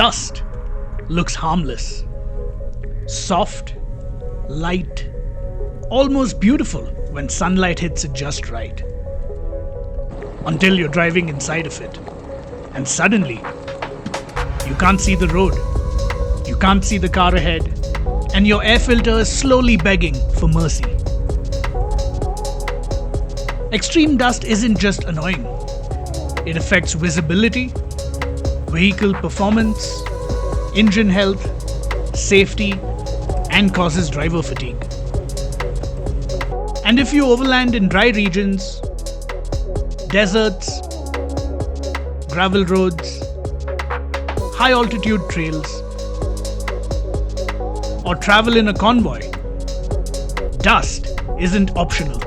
Dust looks harmless, soft, light, almost beautiful when sunlight hits it just right. Until you're driving inside of it, and suddenly you can't see the road, you can't see the car ahead, and your air filter is slowly begging for mercy. Extreme dust isn't just annoying. It affects visibility, vehicle performance, engine health, safety, and causes driver fatigue. And if you overland in dry regions, deserts, gravel roads, high altitude trails, or travel in a convoy, dust isn't optional.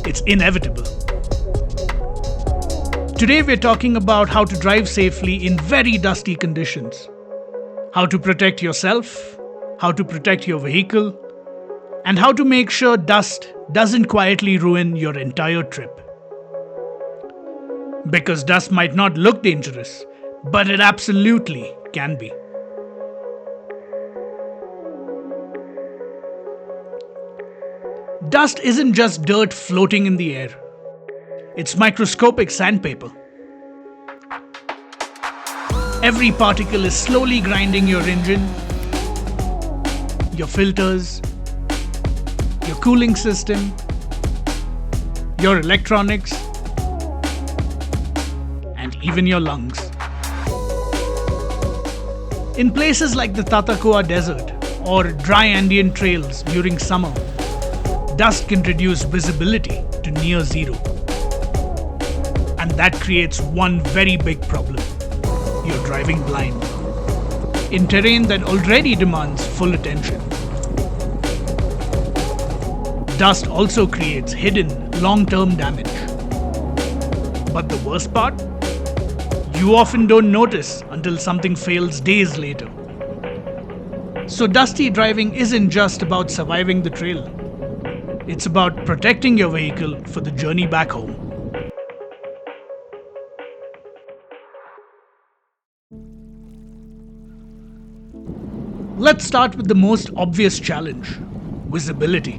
It's inevitable. Today we're talking about how to drive safely in very dusty conditions, how to protect yourself, how to protect your vehicle, and how to make sure dust doesn't quietly ruin your entire trip. Because dust might not look dangerous, but it absolutely can be. Dust isn't just dirt floating in the air. It's microscopic sandpaper. Every particle is slowly grinding your engine, your filters, your cooling system, your electronics, and even your lungs. In places like the Tatacoa Desert or dry Andean trails during summer, dust can reduce visibility to near zero. And that creates one very big problem. You're driving blind in terrain that already demands full attention. Dust also creates hidden, long-term damage. But the worst part? You often don't notice until something fails days later. So dusty driving isn't just about surviving the trail. It's about protecting your vehicle for the journey back home. Let's start with the most obvious challenge: visibility.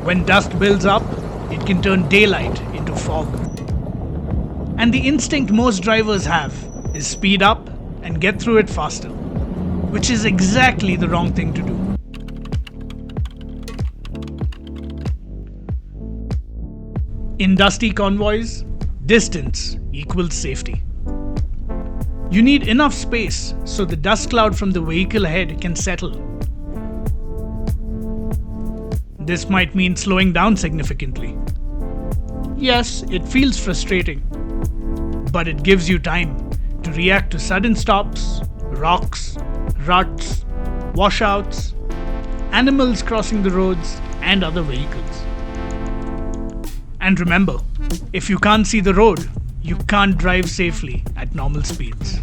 When dust builds up, it can turn daylight into fog. And the instinct most drivers have is speed up and get through it faster, which is exactly the wrong thing to do. In dusty convoys, distance equals safety. You need enough space so the dust cloud from the vehicle ahead can settle. This might mean slowing down significantly. Yes, it feels frustrating, but it gives you time to react to sudden stops, rocks, ruts, washouts, animals crossing the roads, and other vehicles. And remember, if you can't see the road, you can't drive safely at normal speeds.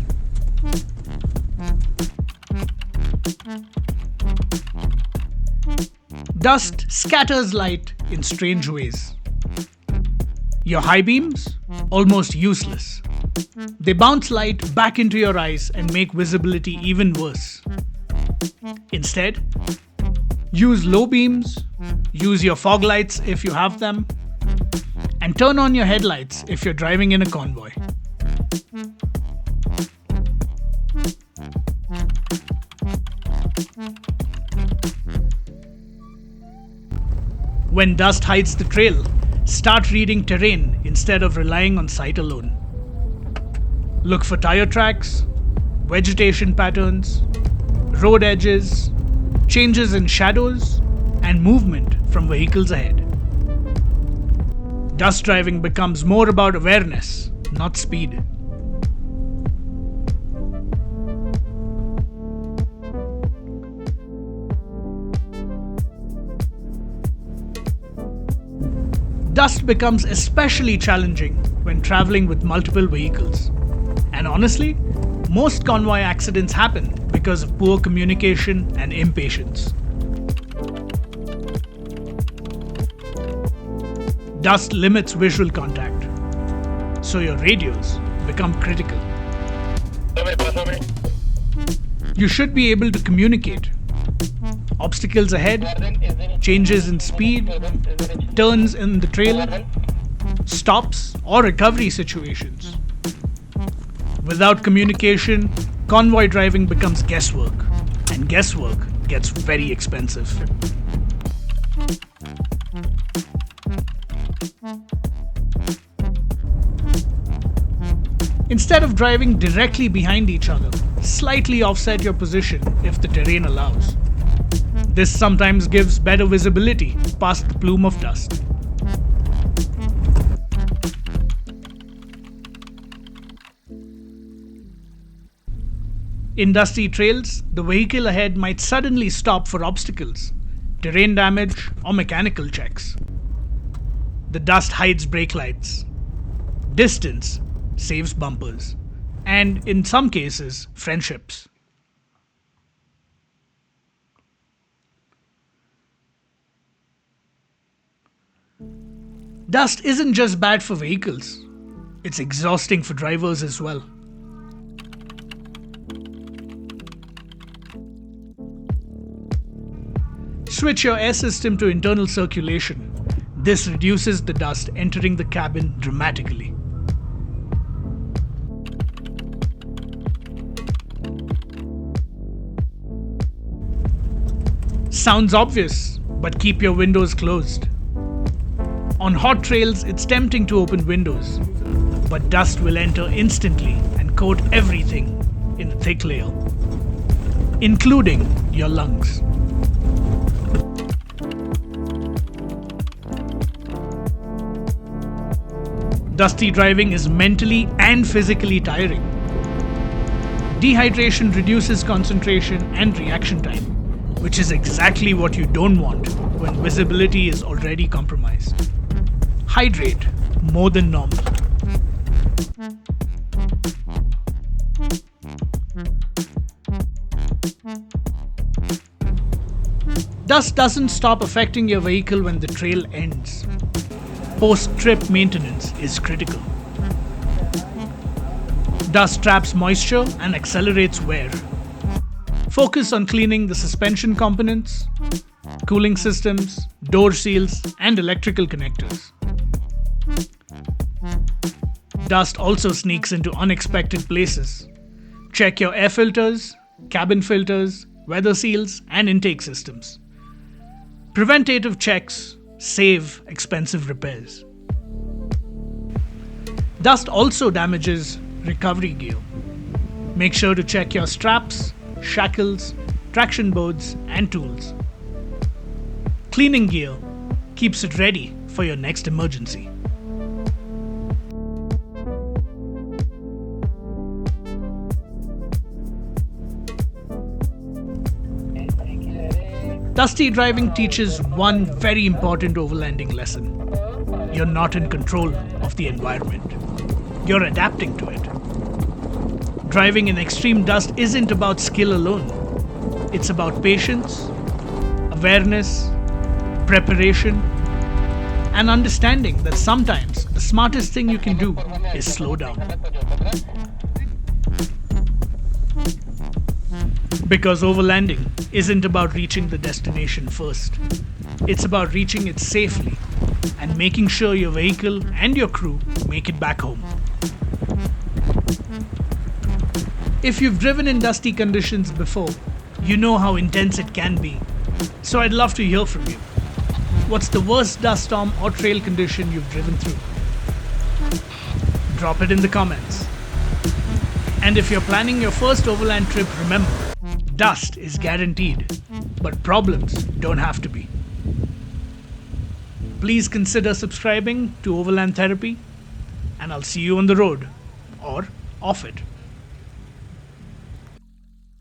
Dust scatters light in strange ways. Your high beams? Almost useless. They bounce light back into your eyes and make visibility even worse. Instead, use low beams, use your fog lights if you have them, and turn on your headlights if you're driving in a convoy. When dust hides the trail, start reading terrain instead of relying on sight alone. Look for tire tracks, vegetation patterns, road edges, changes in shadows, and movement from vehicles ahead. Dust driving becomes more about awareness, not speed. Dust becomes especially challenging when traveling with multiple vehicles. And honestly, most convoy accidents happen because of poor communication and impatience. Dust limits visual contact, so your radios become critical. You should be able to communicate. Obstacles ahead, changes in speed, turns in the trail, stops, or recovery situations. Without communication, convoy driving becomes guesswork, and guesswork gets very expensive. Instead of driving directly behind each other, slightly offset your position if the terrain allows. This sometimes gives better visibility past the plume of dust. In dusty trails, the vehicle ahead might suddenly stop for obstacles, terrain damage, or mechanical checks. The dust hides brake lights. Distance saves bumpers, and in some cases, friendships. Dust isn't just bad for vehicles, it's exhausting for drivers as well. Switch your air system to internal circulation. This reduces the dust entering the cabin dramatically. Sounds obvious, but keep your windows closed. On hot trails, it's tempting to open windows, but dust will enter instantly and coat everything in a thick layer, including your lungs. Dusty driving is mentally and physically tiring. Dehydration reduces concentration and reaction time, which is exactly what you don't want when visibility is already compromised. Hydrate more than normal. Dust doesn't stop affecting your vehicle when the trail ends. Post-trip maintenance is critical. Dust traps moisture and accelerates wear. Focus on cleaning the suspension components, cooling systems, door seals, and electrical connectors. Dust also sneaks into unexpected places. Check your air filters, cabin filters, weather seals, and intake systems. Preventative checks save expensive repairs. Dust also damages recovery gear. Make sure to check your straps, shackles, traction boards, and tools. Cleaning gear keeps it ready for your next emergency. Dusty driving teaches one very important overlanding lesson. You're not in control of the environment. You're adapting to it. Driving in extreme dust isn't about skill alone. It's about patience, awareness, preparation, and understanding that sometimes the smartest thing you can do is slow down. Because overlanding isn't about reaching the destination first. It's about reaching it safely and making sure your vehicle and your crew make it back home. If you've driven in dusty conditions before, you know how intense it can be. So I'd love to hear from you. What's the worst dust storm or trail condition you've driven through? Drop it in the comments. And if you're planning your first overland trip, remember, dust is guaranteed, but problems don't have to be. Please consider subscribing to Overland Therapy, and I'll see you on the road or off it.